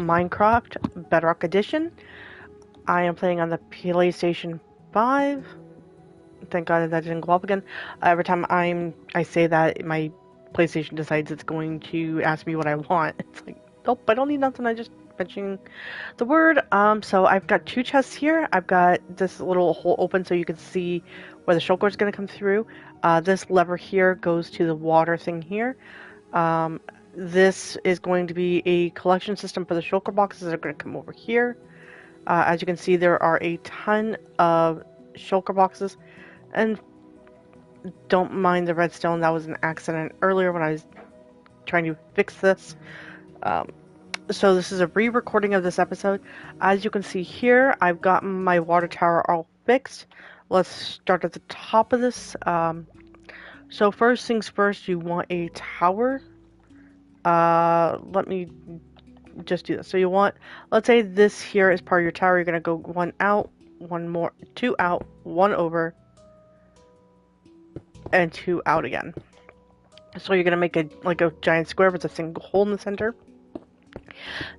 Minecraft Bedrock Edition. I am playing on the PlayStation 5. Thank God that didn't go up again. Every time I say that, my PlayStation decides it's going to ask me what I want. It's like, nope, I don't need nothing. I just mentioning the word. So I've got two chests here. I've got this little hole open so you can see where the shulker is going to come through. This lever here goes to the water thing here. This is going to be a collection system for the shulker boxes that are going to come over here. As you can see, there are a ton of shulker boxes, and don't mind the redstone. That was an accident earlier when I was trying to fix this. So this is a re-recording of this episode. As you can see here, I've got my water tower all fixed. Let's start at the top of this. So first things first, you want a tower. Let me just do this. So you want, let's say this here is part of your tower. You're gonna go one out, one more, two out, one over, and two out again. So you're gonna make a giant square with a single hole in the center.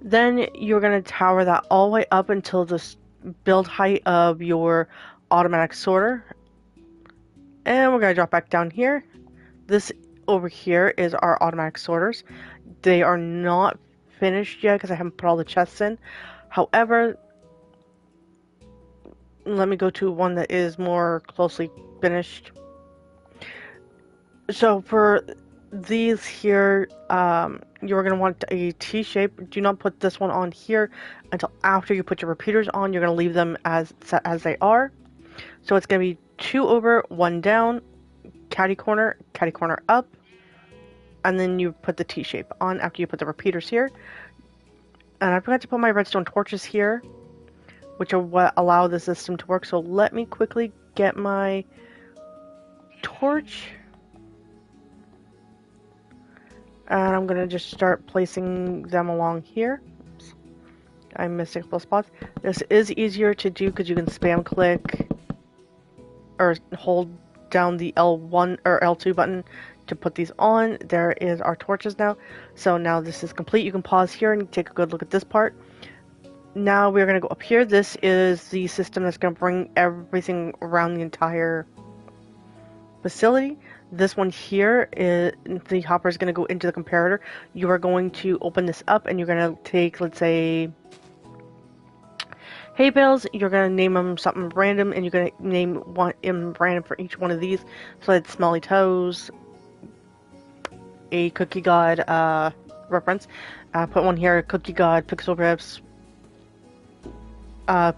Then you're gonna tower that all the way up until the build height of your automatic sorter. And we're gonna drop back down here. This over here is our automatic sorters. They are not finished yet because I haven't put all the chests in. However, let me go to one that is more closely finished. So for these here, you're going to want a T-shape. Do not put this one on here until after you put your repeaters on. You're going to leave them as set as they are. So it's going to be 2 over, 1 down, catty corner up, and then you put the T-shape on after you put the repeaters here. And I forgot to put my redstone torches here, which are what allow the system to work. So let me quickly get my torch. And I'm going to just start placing them along here. Oops. I missed a couple spots. This is easier to do because you can spam click or hold down the L1 or L2 button to put these on. There is our torches now. So now this is complete. You can pause here and take a good look at this part. Now we're going to go up here. This is the system that's going to bring everything around the entire facility. This one here is the hopper is going to go into the comparator. You are going to open this up and you're going to take, let's say, hay bales. You're going to name them something random, and you're going to name one random for each one of these. So it's Smelly Toes, a Cookie God reference. Put one here, Cookie God, Pixel Rips.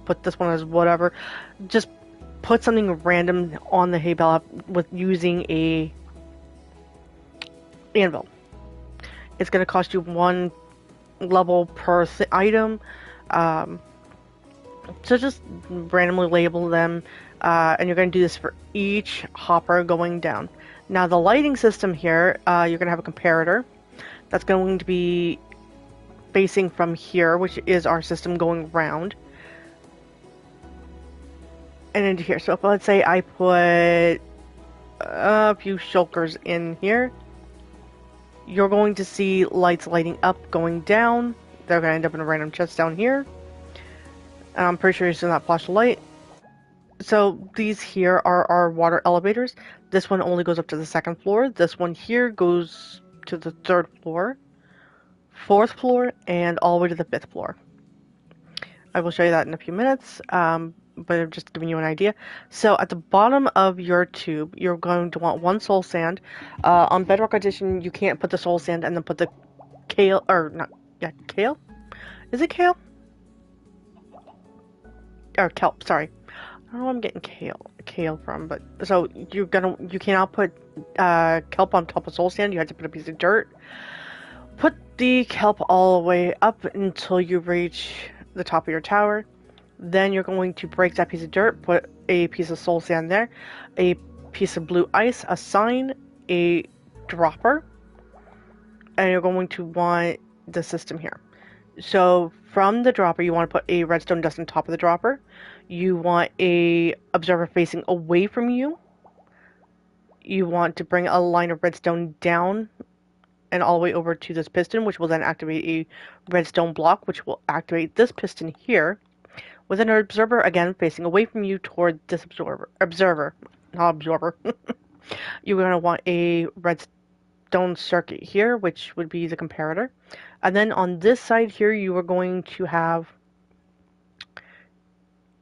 Put this one as whatever. Just put something random on the hay bale with using a anvil. It's going to cost you 1 level per item. So just randomly label them, and you're going to do this for each hopper going down. Now the lighting system here, you're going to have a comparator that's going to be facing from here, which is our system going round, and into here. So if, let's say I put a few shulkers in here, you're going to see lights lighting up going down. They're going to end up in a random chest down here. And I'm pretty sure it's not flash light. So these here are our water elevators. This one only goes up to the 2nd floor. This one here goes to the 3rd floor, 4th floor, and all the way to the 5th floor. I will show you that in a few minutes, but I'm just giving you an idea. So at the bottom of your tube, you're going to want 1 soul sand. On Bedrock Edition, you can't put the soul sand and then put the kale, or not, yeah, kale? Is it kale? Or kelp, sorry. I don't know where I'm getting kale from, but so you cannot put kelp on top of soul sand. You have to put a piece of dirt. Put the kelp all the way up until you reach the top of your tower. Then you're going to break that piece of dirt, put a piece of soul sand there, a piece of blue ice, a sign, a dropper, and you're going to want the system here. So from the dropper, you want to put a redstone dust on top of the dropper. You want a observer facing away from you. You want to bring a line of redstone down and all the way over to this piston, which will then activate a redstone block, which will activate this piston here with an observer again facing away from you toward this observer, not absorber. You're going to want a redstone circuit here, which would be the comparator. And then on this side here, you are going to have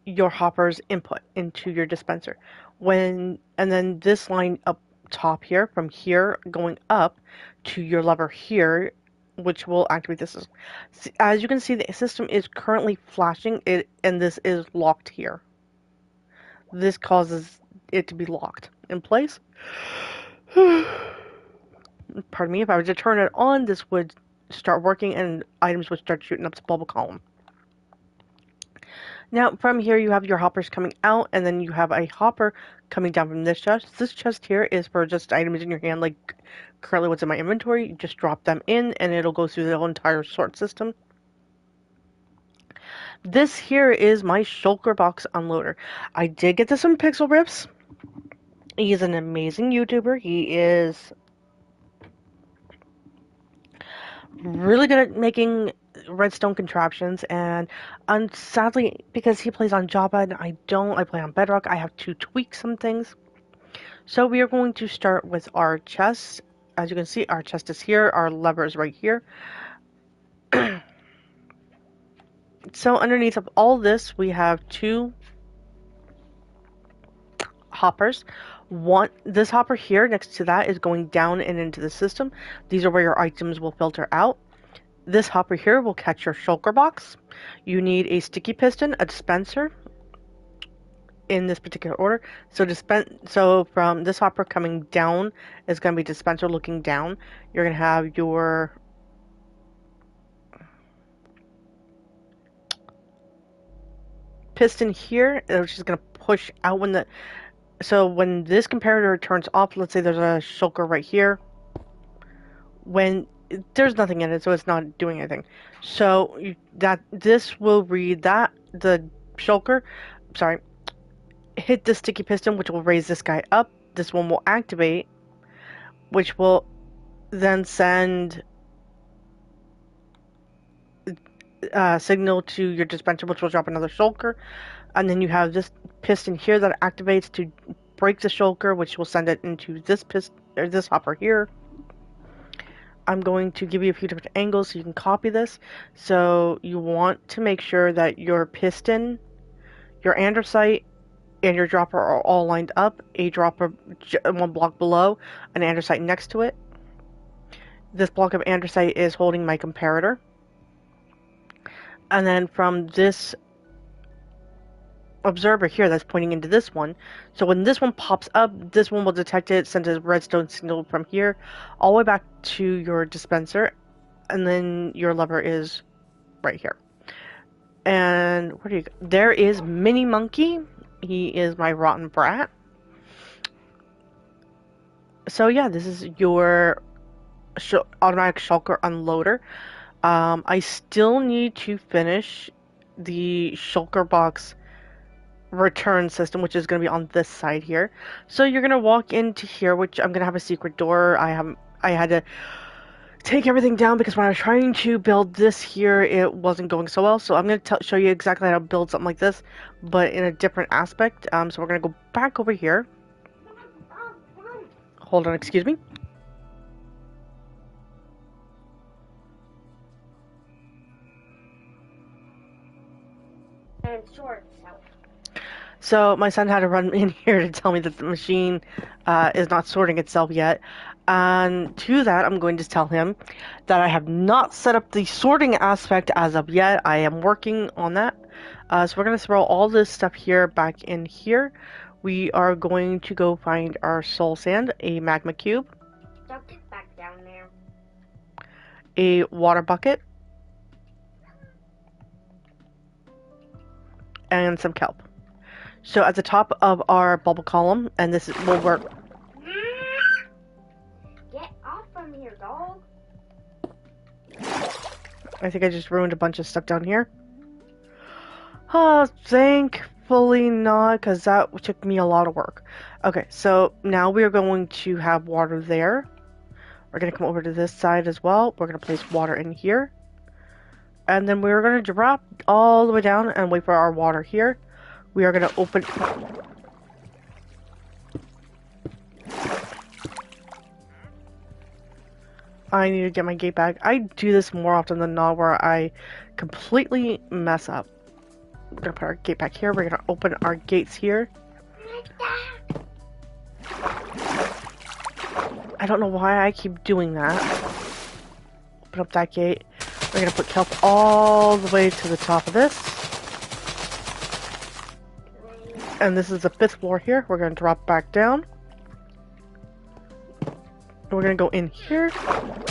your hopper's input into your dispenser. And then this line up top here, from here going up to your lever here, which will activate this. As you can see, the system is currently flashing it, and this is locked here. This causes it to be locked in place. Pardon me. If I were to turn it on, this would start working and items would start shooting up the bubble column. Now, from here, you have your hoppers coming out, and then you have a hopper coming down from this chest. This chest here is for just items in your hand, like currently what's in my inventory. You just drop them in, and it'll go through the whole entire sort system. This here is my shulker box unloader. I did get this from Pixel Rips. He is an amazing YouTuber. He is really good at making redstone contraptions, and sadly, because he plays on Java and I don't, I play on Bedrock, I have to tweak some things. So we are going to start with our chest. As you can see, our chest is here, our lever is right here. So underneath of all this, we have two hoppers. This hopper here next to that is going down and into the system. These are where your items will filter out. This hopper here will catch your shulker box. You need a sticky piston, a dispenser, in this particular order. So from this hopper coming down is going to be dispenser looking down. You're going to have your piston here, which is going to push out when this comparator turns off. Let's say there's a shulker right here. When there's nothing in it, so it's not doing anything. So this will read that the shulker, hit the sticky piston, which will raise this guy up. This one will activate, which will then send signal to your dispenser, which will drop another shulker. And then you have this piston here that activates to break the shulker, which will send it into this piston or this hopper here. I'm going to give you a few different angles so you can copy this. So you want to make sure that your piston, your andesite, and your dropper are all lined up. A dropper one block below, an andesite next to it. This block of andesite is holding my comparator. And then from this observer here that's pointing into this one. So when this one pops up, this one will detect it, send a redstone signal from here all the way back to your dispenser, and then your lever is right here. And where do you go? There is Mini Monkey. He is my rotten brat. So yeah, this is your automatic shulker unloader. I still need to finish the shulker box return system, which is going to be on this side here. So you're going to walk into here, which I'm going to have a secret door. I had to take everything down because when I was trying to build this here, it wasn't going so well. So I'm going to show you exactly how to build something like this, but in a different aspect. So we're going to go back over here. Hold on, excuse me. And sort itself. So my son had to run in here to tell me that the machine is not sorting itself yet. And to that, I'm going to tell him that I have not set up the sorting aspect as of yet. I am working on that. So we're going to throw all this stuff here back in here. We are going to go find our soul sand, a magma cube. Don't get back down there. A water bucket. And some kelp. So at the top of our bubble column, and this will work. Get off from here, dog. I think I just ruined a bunch of stuff down here. Oh, thankfully not, because that took me a lot of work. Okay, so now we are going to have water there. We're going to come over to this side as well. We're going to place water in here. And then we're going to drop all the way down and wait for our water here. We are going to open... I need to get my gate back. I do this more often than not where I completely mess up. We're going to put our gate back here. We're going to open our gates here. I don't know why I keep doing that. Open up that gate. We're going to put kelp all the way to the top of this. And this is the 5th floor here. We're going to drop back down. And we're going to go in here.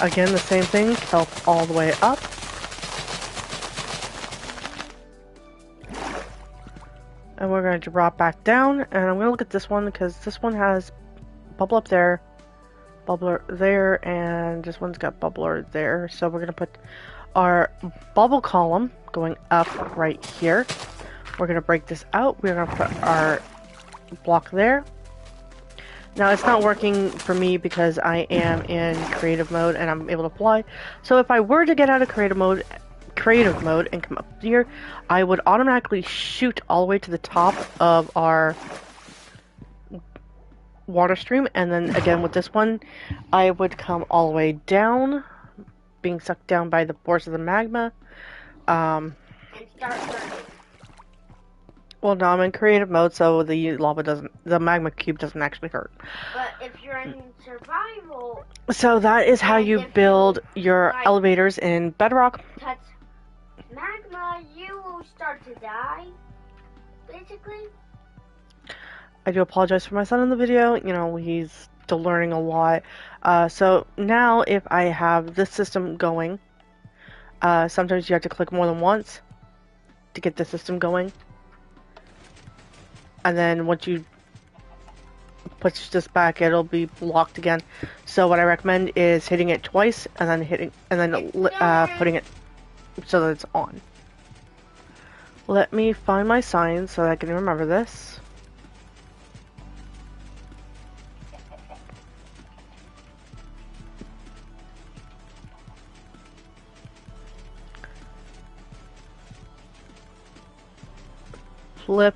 Again, the same thing. Kelp all the way up. And we're going to drop back down. And I'm going to look at this one because this one has bubble up there, bubbler there, and this one's got bubbler there. So we're going to put our bubble column going up right here. We're going to break this out. We're going to put our block there. Now it's not working for me because I am in creative mode and I'm able to fly. So if I were to get out of creative mode and come up here, I would automatically shoot all the way to the top of our water stream, and then again with this one I would come all the way down, being sucked down by the force of the magma. And start burning. Well, now I'm in creative mode, so the magma cube doesn't actually hurt. But if you're in survival, So that is how and you if build you, your like, elevators in Bedrock. touch magma, you will start to die, basically. I do apologize for my son in the video. You know, he's still learning a lot. So now if I have this system going, sometimes you have to click more than once to get the system going. And then once you push this back, it'll be locked again. So what I recommend is hitting it twice and then putting it so that it's on. Let me find my signs so that I can remember this. Flip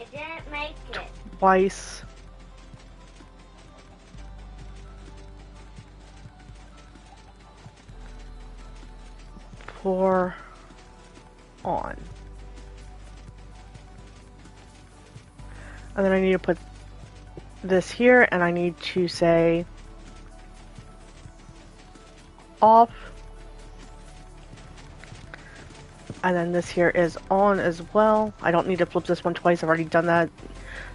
It didn't make it. twice. For on. And then I need to put this here, and I need to say off. And then this here is on as well. I don't need to flip this one twice. I've already done that.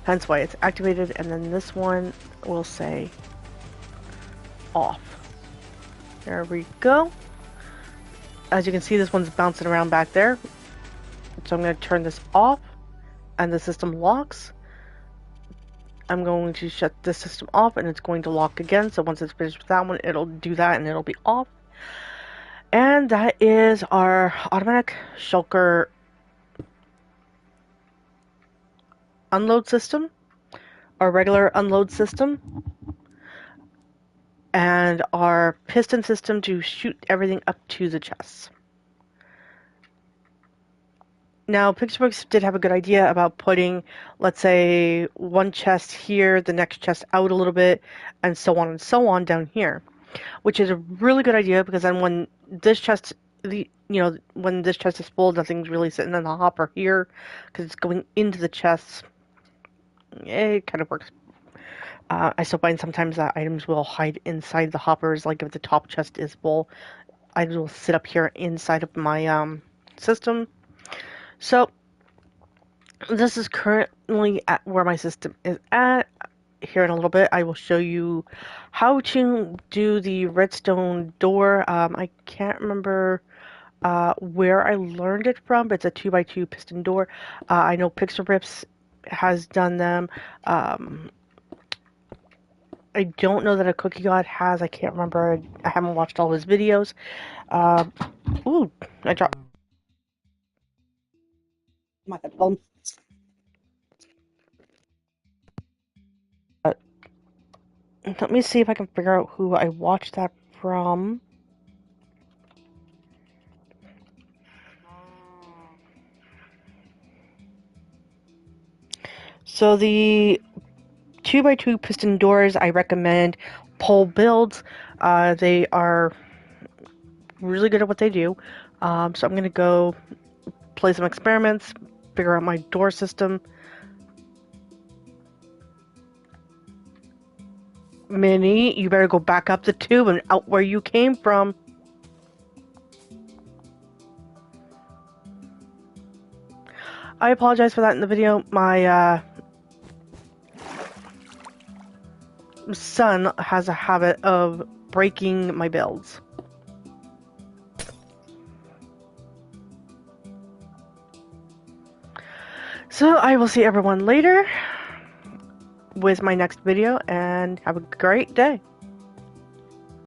Hence why it's activated. And then this one will say off. There we go. As you can see, this one's bouncing around back there. So I'm going to turn this off. And the system locks. I'm going to shut this system off and it's going to lock again. So once it's finished with that one, it'll do that and it'll be off. And that is our automatic shulker unload system, our regular unload system, and our piston system to shoot everything up to the chests. Now, Pixelbooks did have a good idea about putting, let's say, one chest here, the next chest out a little bit, and so on down here, which is a really good idea because then when this chest, when this chest is full, nothing's really sitting in the hopper here because it's going into the chests. It kind of works. I still find sometimes that items will hide inside the hoppers, like if the top chest is full, items will sit up here inside of my system. So, this is currently at where my system is at. Here in a little bit, I will show you how to do the redstone door. I can't remember where I learned it from, but it's a 2x2 piston door. I know Pixel Rips has done them. I don't know that a Cookie God has. I can't remember. I haven't watched all his videos. Ooh, I dropped my headphone. Let me see if I can figure out who I watched that from. So the 2x2 piston doors, I recommend pole builds. They are really good at what they do. So I'm going to go play some experiments, figure out my door system. Minnie, you better go back up the tube and out where you came from. I apologize for that in the video. My son has a habit of breaking my builds. So I will see everyone later with my next video, and have a great day.